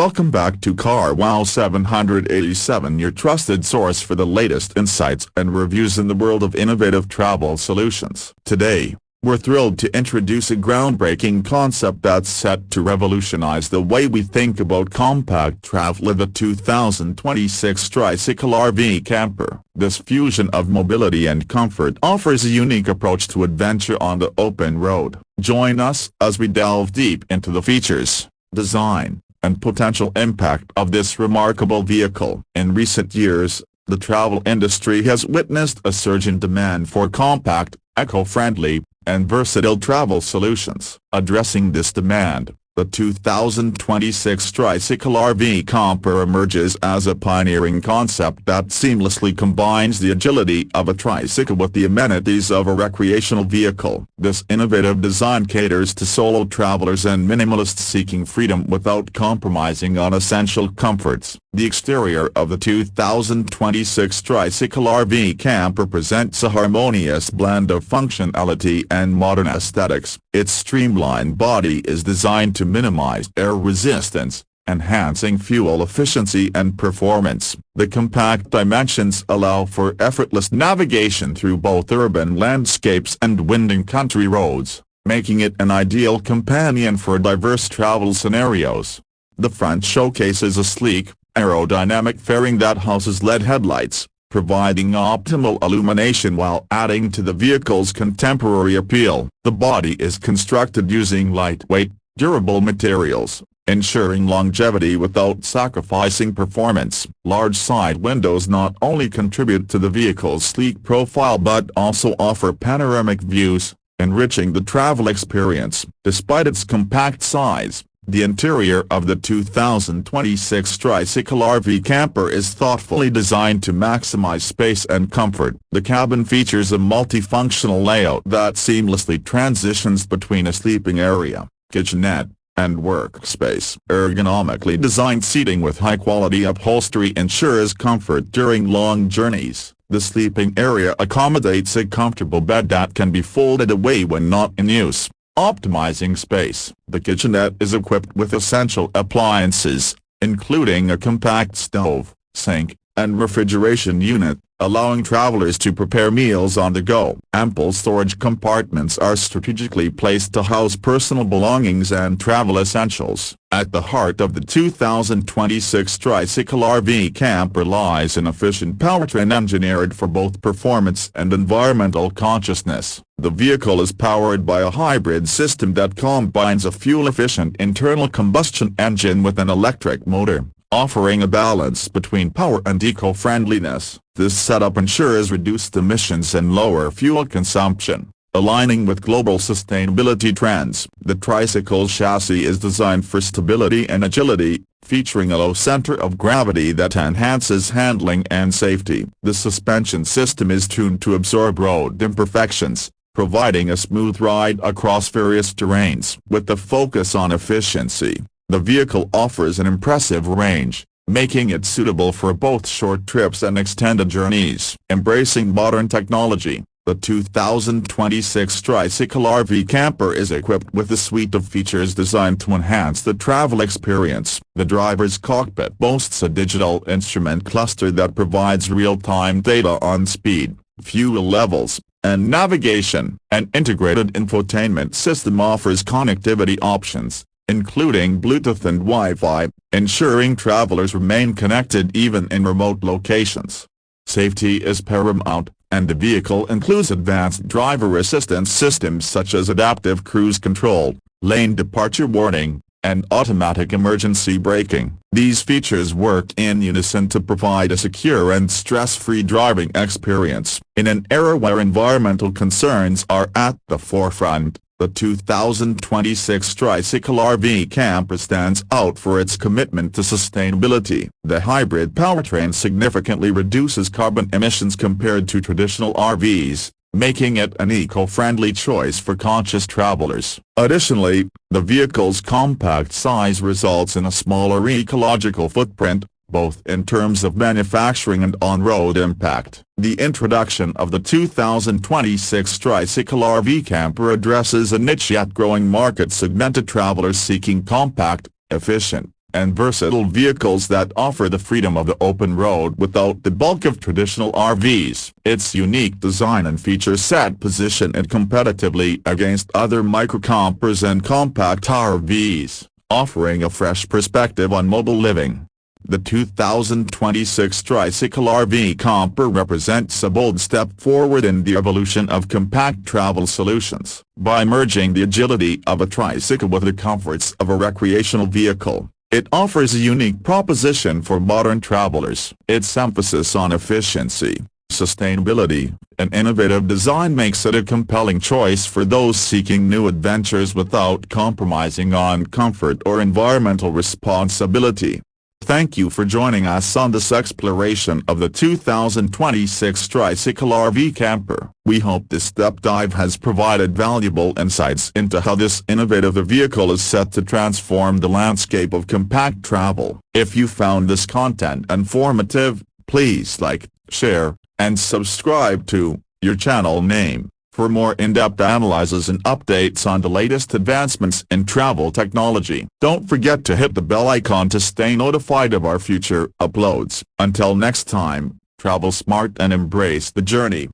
Welcome back to Car Wow 787, your trusted source for the latest insights and reviews in the world of innovative travel solutions. Today, we're thrilled to introduce a groundbreaking concept that's set to revolutionize the way we think about compact travel: the 2026 Tricycle RV Camper. This fusion of mobility and comfort offers a unique approach to adventure on the open road. Join us as we delve deep into the features, design, and potential impact of this remarkable vehicle. In recent years, the travel industry has witnessed a surge in demand for compact, eco-friendly, and versatile travel solutions. Addressing this demand, the 2026 Tricycle RV Camper emerges as a pioneering concept that seamlessly combines the agility of a tricycle with the amenities of a recreational vehicle. This innovative design caters to solo travelers and minimalists seeking freedom without compromising on essential comforts. The exterior of the 2026 Tricycle RV Camper presents a harmonious blend of functionality and modern aesthetics. Its streamlined body is designed to minimize air resistance, enhancing fuel efficiency and performance. The compact dimensions allow for effortless navigation through both urban landscapes and winding country roads, making it an ideal companion for diverse travel scenarios. The front showcases a sleek, aerodynamic fairing that houses LED headlights, providing optimal illumination while adding to the vehicle's contemporary appeal. The body is constructed using lightweight, durable materials, ensuring longevity without sacrificing performance. Large side windows not only contribute to the vehicle's sleek profile but also offer panoramic views, enriching the travel experience. Despite its compact size, the interior of the 2026 Tricycle RV Camper is thoughtfully designed to maximize space and comfort. The cabin features a multifunctional layout that seamlessly transitions between a sleeping area, kitchenette, and workspace. Ergonomically designed seating with high-quality upholstery ensures comfort during long journeys. The sleeping area accommodates a comfortable bed that can be folded away when not in use, optimizing space. The kitchenette is equipped with essential appliances, including a compact stove, sink, and refrigeration unit, allowing travelers to prepare meals on the go. Ample storage compartments are strategically placed to house personal belongings and travel essentials. At the heart of the 2026 Tricycle RV Camper lies an efficient powertrain engineered for both performance and environmental consciousness. The vehicle is powered by a hybrid system that combines a fuel-efficient internal combustion engine with an electric motor, offering a balance between power and eco-friendliness. This setup ensures reduced emissions and lower fuel consumption, aligning with global sustainability trends. The tricycle chassis is designed for stability and agility, featuring a low center of gravity that enhances handling and safety. The suspension system is tuned to absorb road imperfections, providing a smooth ride across various terrains. With the focus on efficiency, the vehicle offers an impressive range, making it suitable for both short trips and extended journeys. Embracing modern technology, the 2026 Tricycle RV Camper is equipped with a suite of features designed to enhance the travel experience. The driver's cockpit boasts a digital instrument cluster that provides real-time data on speed, fuel levels, and navigation. An integrated infotainment system offers connectivity options, including Bluetooth and Wi-Fi, ensuring travelers remain connected even in remote locations. Safety is paramount, and the vehicle includes advanced driver assistance systems such as adaptive cruise control, lane departure warning, and automatic emergency braking. These features work in unison to provide a secure and stress-free driving experience. In an era where environmental concerns are at the forefront, the 2026 Tricycle RV Camper stands out for its commitment to sustainability. The hybrid powertrain significantly reduces carbon emissions compared to traditional RVs, making it an eco-friendly choice for conscious travelers. Additionally, the vehicle's compact size results in a smaller ecological footprint, both in terms of manufacturing and on-road impact. The introduction of the 2026 Tricycle RV Camper addresses a niche yet growing market segment of travelers seeking compact, efficient, and versatile vehicles that offer the freedom of the open road without the bulk of traditional RVs. Its unique design and feature set position it competitively against other microcampers and compact RVs, offering a fresh perspective on mobile living. The 2026 Tricycle RV Camper represents a bold step forward in the evolution of compact travel solutions. By merging the agility of a tricycle with the comforts of a recreational vehicle, it offers a unique proposition for modern travelers. Its emphasis on efficiency, sustainability, and innovative design makes it a compelling choice for those seeking new adventures without compromising on comfort or environmental responsibility. Thank you for joining us on this exploration of the 2026 Tricycle RV Camper. We hope this step dive has provided valuable insights into how this innovative vehicle is set to transform the landscape of compact travel. If you found this content informative, please like, share, and subscribe to your channel name for more in-depth analyses and updates on the latest advancements in travel technology. Don't forget to hit the bell icon to stay notified of our future uploads. Until next time, travel smart and embrace the journey.